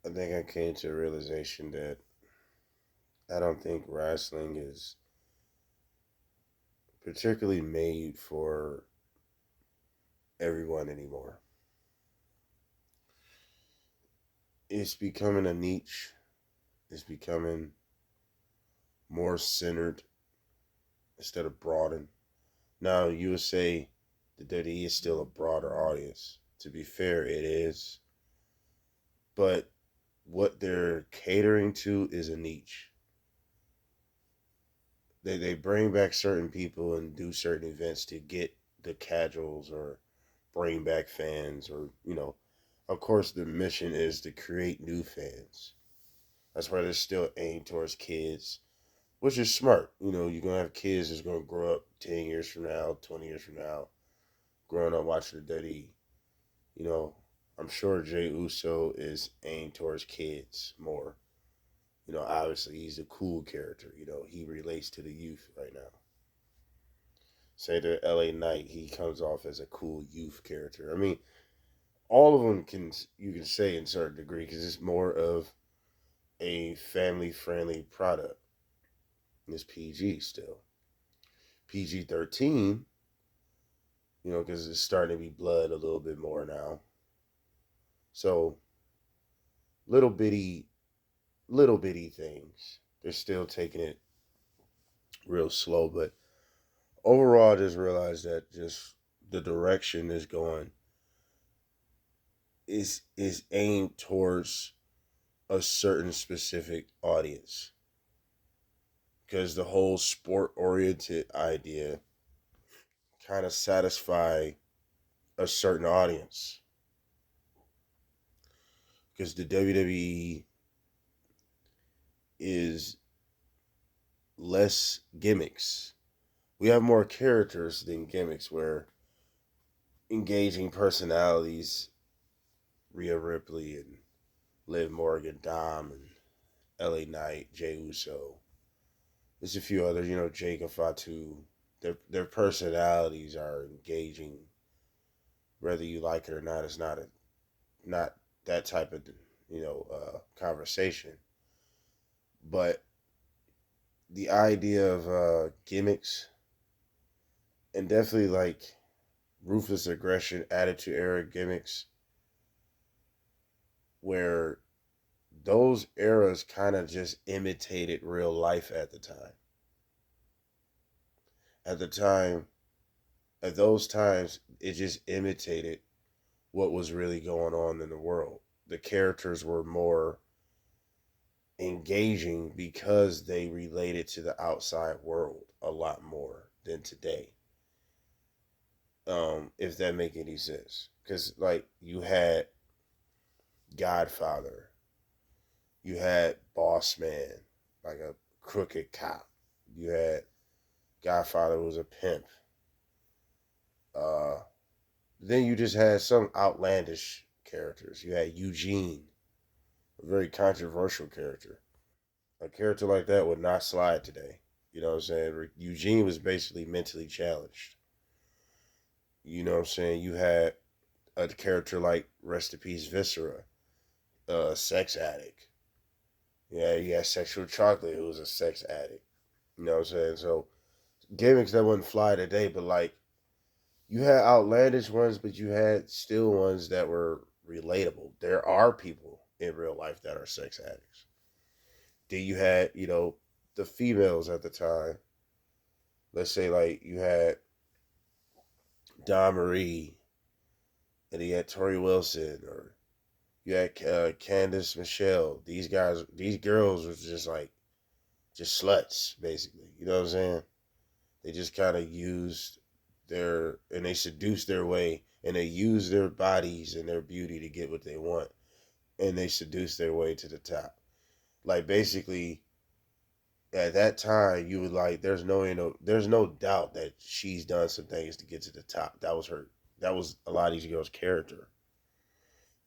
I think I came to a realization that I don't think wrestling is particularly made for everyone anymore. It's becoming a niche. It's becoming more centered instead of broadened. Now, you would say the WWE is still a broader audience. To be fair, it is. But what they're catering to is a niche. They bring back certain people and do certain events to get the casuals or bring back fans or, of course the mission is to create new fans. That's why they're still aimed towards kids, which is smart. You're gonna have kids that's gonna grow up 10 years from now, 20 years from now, growing up watching the WWE. You know, I'm sure Jay Uso is aimed towards kids more. Obviously he's a cool character. He relates to the youth right now. Say the LA Knight, he comes off as a cool youth character. I mean, all of them you can say in a certain degree because it's more of a family friendly product. It's PG still. PG-13, because it's starting to be blood a little bit more now. So little bitty, little bitty things. They're still taking it real slow, but overall, I just realized that just the direction is going is aimed towards a certain specific audience because the whole sport oriented idea kind of satisfy a certain audience because the WWE is less gimmicks. We have more characters than gimmicks where engaging personalities, Rhea Ripley and Liv Morgan, Dom and LA Knight, Jey Uso. There's a few others, Jacob Fatu. Their personalities are engaging, whether you like it or not. It's not that type of conversation. But the idea of gimmicks and definitely like ruthless aggression, attitude era gimmicks, where those eras kind of just imitated real life at the time. At the time, at those times, it just imitated what was really going on in the world. The characters were more engaging because they related to the outside world a lot more than today. If that make any sense, because like you had Godfather, you had Boss Man, like a crooked cop. You had Godfather was a pimp. Uh, then you just had some outlandish characters. You had Eugene, a very controversial character. A character like that would not slide today. You know what I'm saying? Eugene was basically mentally challenged. You know what I'm saying? You had a character like Rest in Peace Viscera, a sex addict. Yeah, you had Sexual Chocolate, who was a sex addict. You know what I'm saying? So gimmicks that wouldn't fly today, but like you had outlandish ones, but you had still ones that were relatable. There are people in real life that are sex addicts. Then you had, the females at the time. Let's say like you had Don Marie, and you had Tori Wilson, or you had Candice Michelle. These girls were just sluts, basically. You know what I'm saying? They just kind of used and they seduced their way, and they used their bodies and their beauty to get what they want, and they seduced their way to the top. Like basically, at that time, you would like, there's no doubt that she's done some things to get to the top. That was her. That was a lot of these girls' character.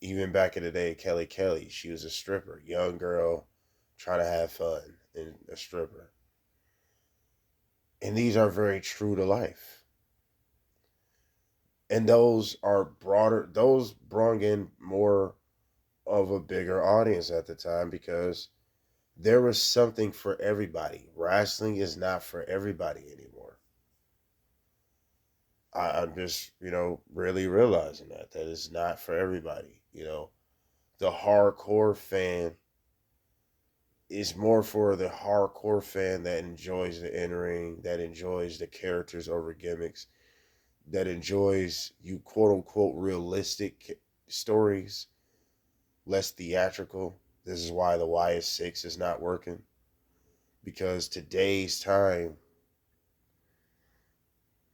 Even back in the day, Kelly Kelly, she was a stripper, young girl, trying to have fun, and a stripper. And these are very true to life. And those are broader. Those brought in more of a bigger audience at the time because there was something for everybody. Wrestling is not for everybody anymore. I'm just, really realizing that it's not for everybody. The hardcore fan is more for the hardcore fan that enjoys the in-ring, that enjoys the characters over gimmicks, that enjoys you quote unquote realistic stories, less theatrical. This is why the YS6 is not working. Because today's time,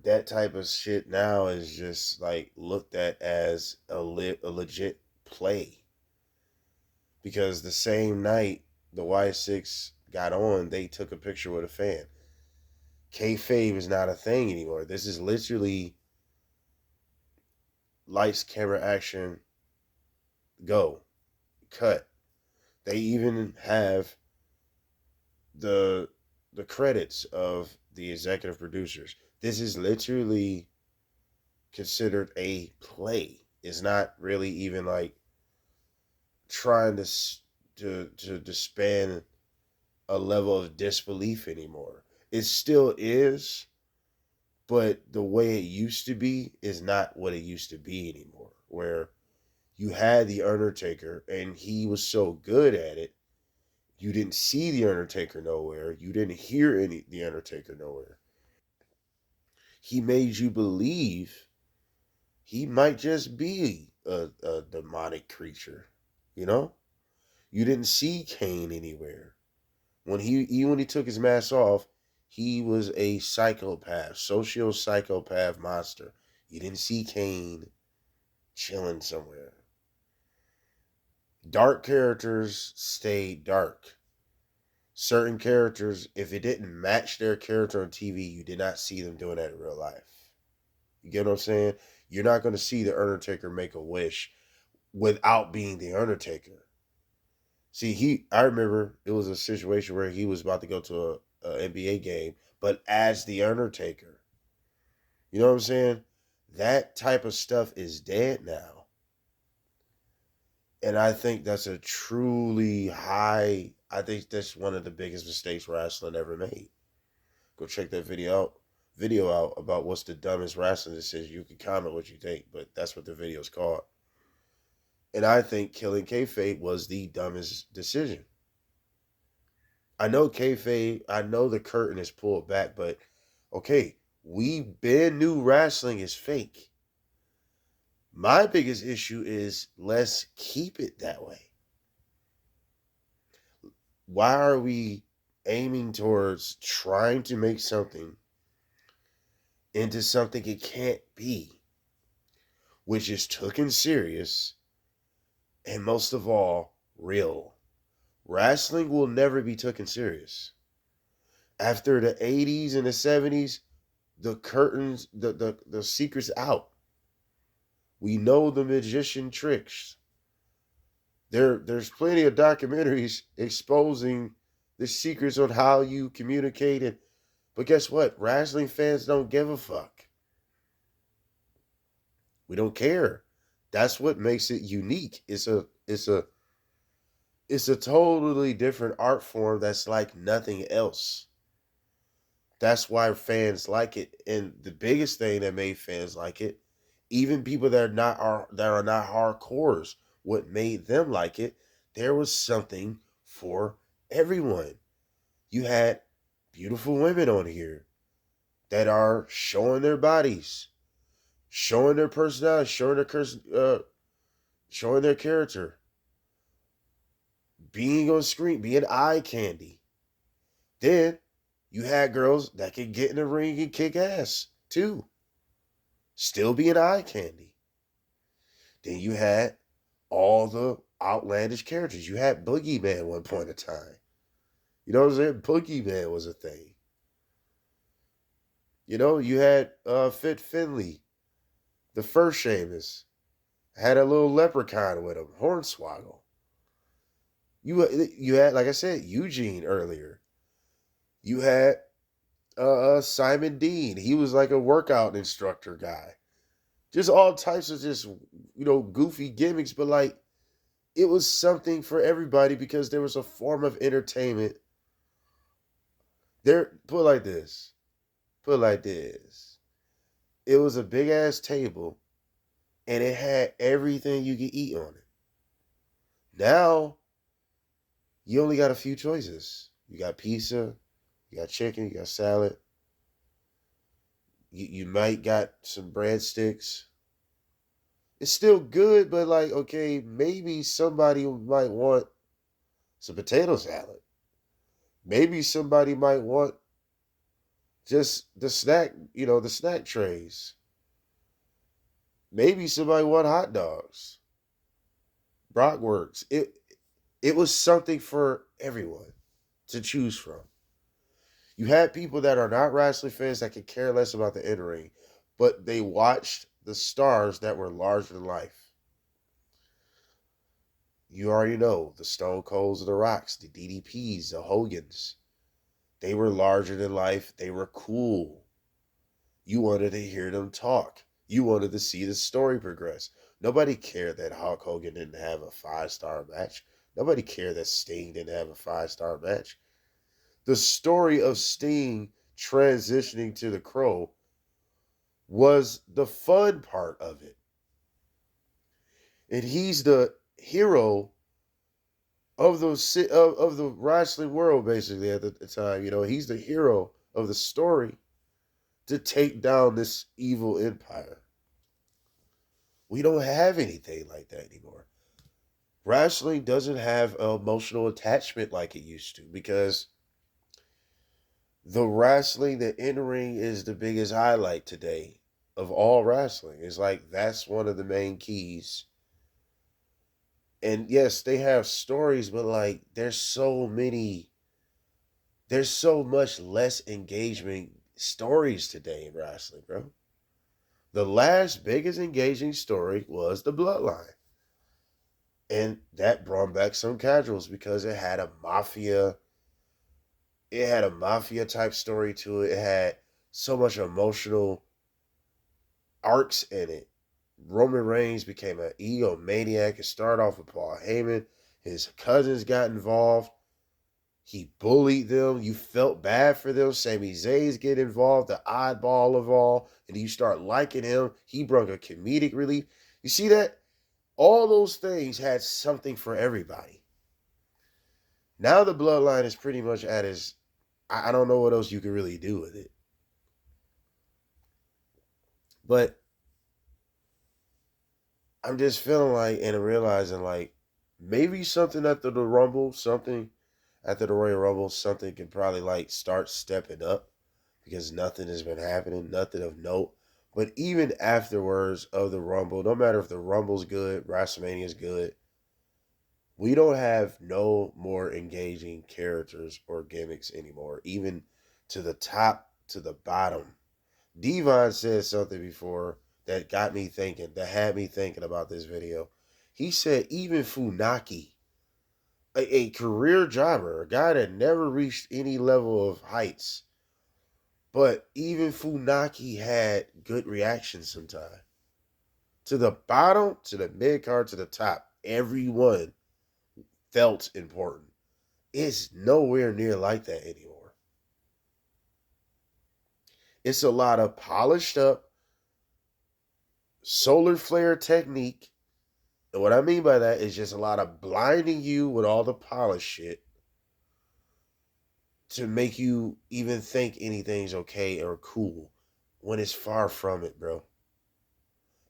that type of shit now is just like looked at as a legit play. Because the same night the Y6 got on, they took a picture with a fan. Kayfabe is not a thing anymore. This is literally lights, camera, action, go, cut. They even have the the credits of the executive producers. This is literally considered a play. It's not really even like trying to disband a level of disbelief anymore. It still is, but the way it used to be is not what it used to be anymore. Where you had the Undertaker and he was so good at it, you didn't see the Undertaker nowhere. You didn't hear the Undertaker nowhere. He made you believe he might just be a demonic creature. You know, you didn't see Kane anywhere. Even when he took his mask off, he was a psychopath, socio psychopath monster. You didn't see Kane chilling somewhere. Dark characters stay dark. Certain characters, if it didn't match their character on TV, you did not see them doing that in real life. You get what I'm saying? You're not going to see the Undertaker make a wish without being the Undertaker. See, I remember it was a situation where he was about to go to a NBA game, but as the Undertaker. You know what I'm saying? That type of stuff is dead now. And I think that's a truly I think that's one of the biggest mistakes wrestling ever made. Go check that video out about what's the dumbest wrestling decision. You can comment what you think, but that's what the video's called. And I think killing kayfabe was the dumbest decision. I know kayfabe, I know the curtain is pulled back, but okay, we been knew wrestling is fake. My biggest issue is let's keep it that way. Why are we aiming towards trying to make something into something it can't be, which is taken serious and most of all, real? Wrestling will never be taken serious. After the 80s and the 70s, the curtains, the secret's out. We know the magician tricks. There's plenty of documentaries exposing the secrets on how you communicate it. But guess what? Wrestling fans don't give a fuck. We don't care. That's what makes it unique. It's a totally different art form that's like nothing else. That's why fans like it. And the biggest thing that made fans like it, even people that are not hardcores, what made them like it, there was something for everyone. You had beautiful women on here that are showing their bodies, showing their personality, showing their character, being on screen, being eye candy. Then you had girls that could get in the ring and kick ass too, still being eye candy. Then you had all the outlandish characters. You had Boogeyman one point of time. You know what I'm saying? Boogeyman was a thing. You had Fit Finley, the first Sheamus, had a little leprechaun with him, Hornswoggle. You had, like I said, Eugene earlier. You had Simon Dean. He was like a workout instructor guy. Just all types of just goofy gimmicks, but like it was something for everybody because there was a form of entertainment. There, put it like this. Put it like this. It was a big ass table and it had everything you could eat on it. Now you only got a few choices. You got pizza, you got chicken, you got salad. You might got some breadsticks. It's still good, but like, okay, maybe somebody might want some potato salad. Maybe somebody might want just the snack, the snack trays. Maybe somebody want hot dogs, bratwursts. It was something for everyone to choose from. You had people that are not wrestling fans that could care less about the in ring, but they watched the stars that were larger than life. You already know the Stone Colds, the Rocks, the DDPs, the Hogans. They were larger than life. They were cool. You wanted to hear them talk. You wanted to see the story progress. Nobody cared that Hulk Hogan didn't have a 5-star match. Nobody cared that Sting didn't have a 5-star match. The story of Sting transitioning to the Crow was the fun part of it. And he's the hero of the wrestling world, basically, at the time. He's the hero of the story to take down this evil empire. We don't have anything like that anymore. Wrestling doesn't have an emotional attachment like it used to because the in-ring is the biggest highlight today of all wrestling. It's like that's one of the main keys. And yes, they have stories, but like there's so much less engagement stories today in wrestling, bro. The last biggest engaging story was the Bloodline. And that brought back some casuals because it had a mafia type story to it. It had so much emotional arcs in it. Roman Reigns became an egomaniac. It started off with Paul Heyman. His cousins got involved. He bullied them. You felt bad for them. Sami Zayn's get involved, the oddball of all, and you start liking him. He brought a comedic relief. You see that? All those things had something for everybody. Now the Bloodline is pretty much at his. I don't know what else you can really do with it. But I'm just feeling like and realizing like maybe something after the Rumble, something after the Royal Rumble, something can probably like start stepping up because nothing has been happening, nothing of note. But even afterwards of the Rumble, no matter if the Rumble's good, WrestleMania's good, we don't have no more engaging characters or gimmicks anymore, even to the top to the bottom. Devon said something before that had me thinking about this video. He said even Funaki, a career jobber, a guy that never reached any level of heights, but even Funaki had good reactions sometimes. To the bottom, to the mid card, to the top, everyone felt important. It's nowhere near like that anymore. It's a lot of polished up solar flare technique. And what I mean by that is just a lot of blinding you with all the polished shit to make you even think anything's okay or cool when it's far from it, bro.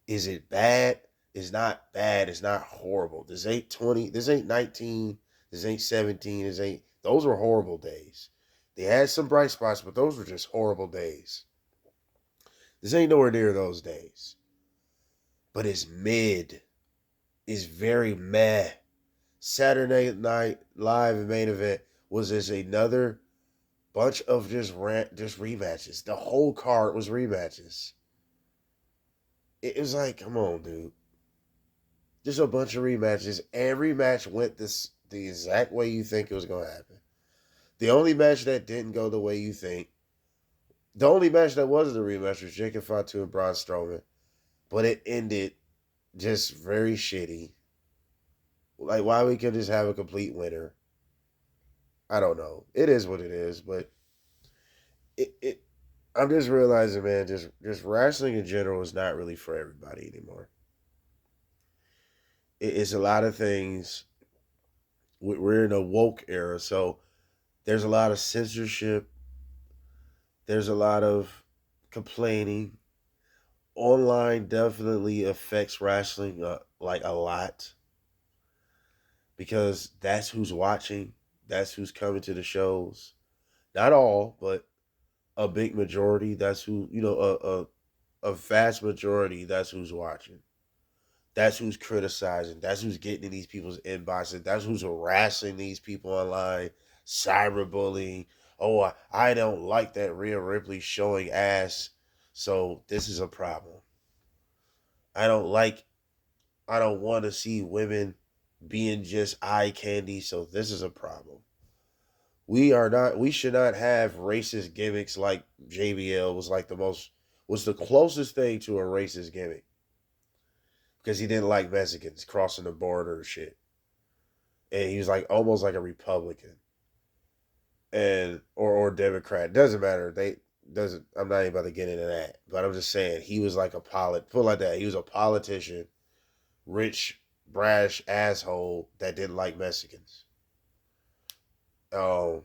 Is it bad? It's not bad. It's not horrible. This ain't 20. This ain't 19. This ain't 17. Those were horrible days. They had some bright spots, but those were just horrible days. This ain't nowhere near those days. But it's mid. It's very meh. Saturday Night Live and main event was just another bunch of just rematches. The whole card was rematches. It was like, come on, dude. Just a bunch of rematches. Every match went the exact way you think it was going to happen. The only match that didn't go the way you think, the only match that was the rematch was Jacob Fatu and Braun Strowman, but it ended just very shitty. Like, why we can just have a complete winner? I don't know. It is what it is, but it I'm just realizing, man, just wrestling in general is not really for everybody anymore. It's a lot of things. We're in a woke era, so there's a lot of censorship. There's a lot of complaining. Online definitely affects wrestling like a lot because that's who's watching. That's who's coming to the shows. Not all, but a big majority. That's who, a vast majority. That's who's watching. That's who's criticizing. That's who's getting in these people's inboxes. That's who's harassing these people online, cyberbullying. Oh, I don't like that Rhea Ripley showing ass, so this is a problem. I don't like. I don't want to see women being just eye candy, so this is a problem. We are not. We should not have racist gimmicks like JBL was like was the closest thing to a racist gimmick because he didn't like Mexicans crossing the border and shit, and he was like almost like a Republican and or Democrat. Doesn't matter. They doesn't. I'm not even about to get into that, but I'm just saying he was like put like that. He was a politician, rich, brash asshole that didn't like Mexicans. Um,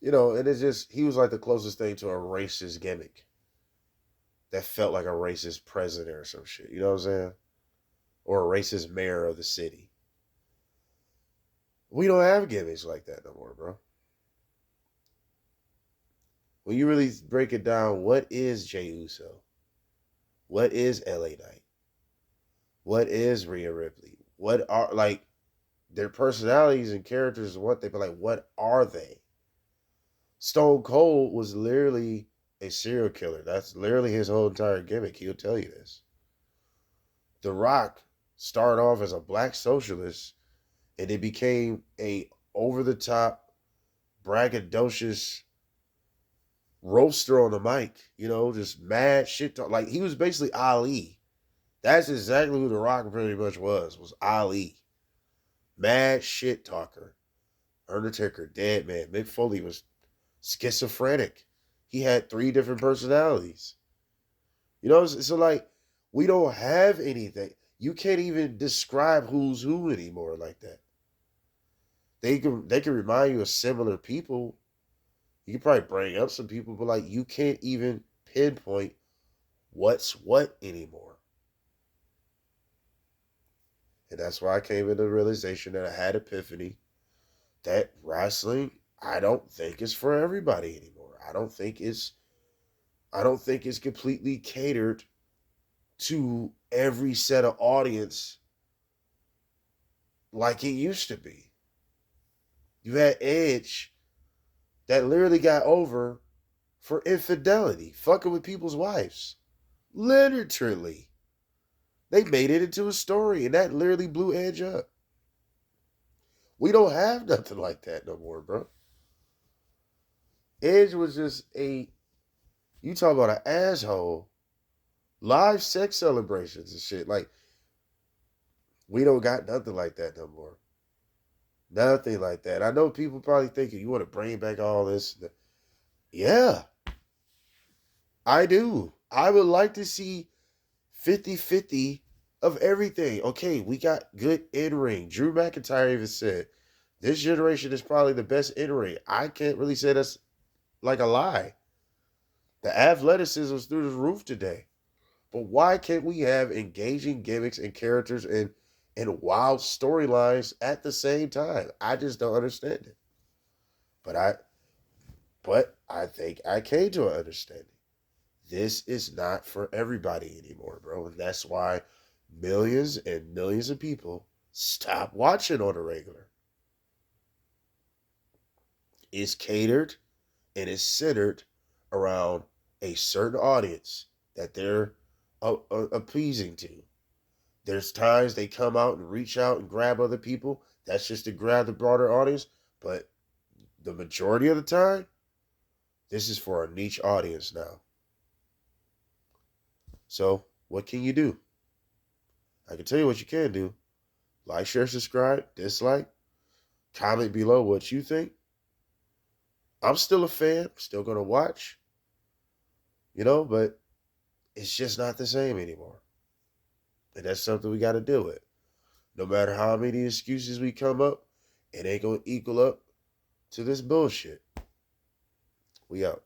and it's just he was like the closest thing to a racist gimmick that felt like a racist president or some shit. You know what I'm saying? Or a racist mayor of the city. We don't have gimmicks like that no more, bro. When you really break it down, what is Jey Uso? What is LA Knight? What is Rhea Ripley? What are like their personalities and characters and what they, but like what are they? Stone Cold was literally a serial killer. That's literally his whole entire gimmick. He'll tell you this. The Rock started off as a black socialist and it became a over the top braggadocious roaster on the mic, just mad shit talk. Like he was basically Ali. That's exactly who The Rock pretty much was Ali. Mad shit talker. Undertaker, dead man. Mick Foley was schizophrenic. He had 3 different personalities. So like we don't have anything. You can't even describe who's who anymore like that. They can remind you of similar people. You can probably bring up some people, but like you can't even pinpoint what's what anymore. And that's why I came into the realization that I had epiphany that wrestling, I don't think is for everybody anymore. I don't think it's completely catered to every set of audience like it used to be. You had Edge that literally got over for infidelity, fucking with people's wives. Literally. They made it into a story, and that literally blew Edge up. We don't have nothing like that no more, bro. Edge was just you talk about an asshole. Live sex celebrations and shit. Like, we don't got nothing like that no more. Nothing like that. I know people probably thinking you want to bring back all this. Yeah, I do. I would like to see 50-50 of everything. Okay, we got good in-ring. Drew McIntyre even said, this generation is probably the best in-ring. I can't really say that's like a lie. The athleticism is through the roof today. But why can't we have engaging gimmicks and characters and wild storylines at the same time? I just don't understand it. But I think I came to an understanding. This is not for everybody anymore, bro. And that's why millions and millions of people stop watching on a regular. It's catered and it's centered around a certain audience that they're appeasing to. There's times they come out and reach out and grab other people. That's just to grab the broader audience. But the majority of the time, this is for a niche audience now. So, what can you do? I can tell you what you can do. Like, share, subscribe, dislike, comment below what you think. I'm still a fan, still gonna watch, but it's just not the same anymore. And that's something we got to deal with. No matter how many excuses we come up, it ain't gonna equal up to this bullshit. We out.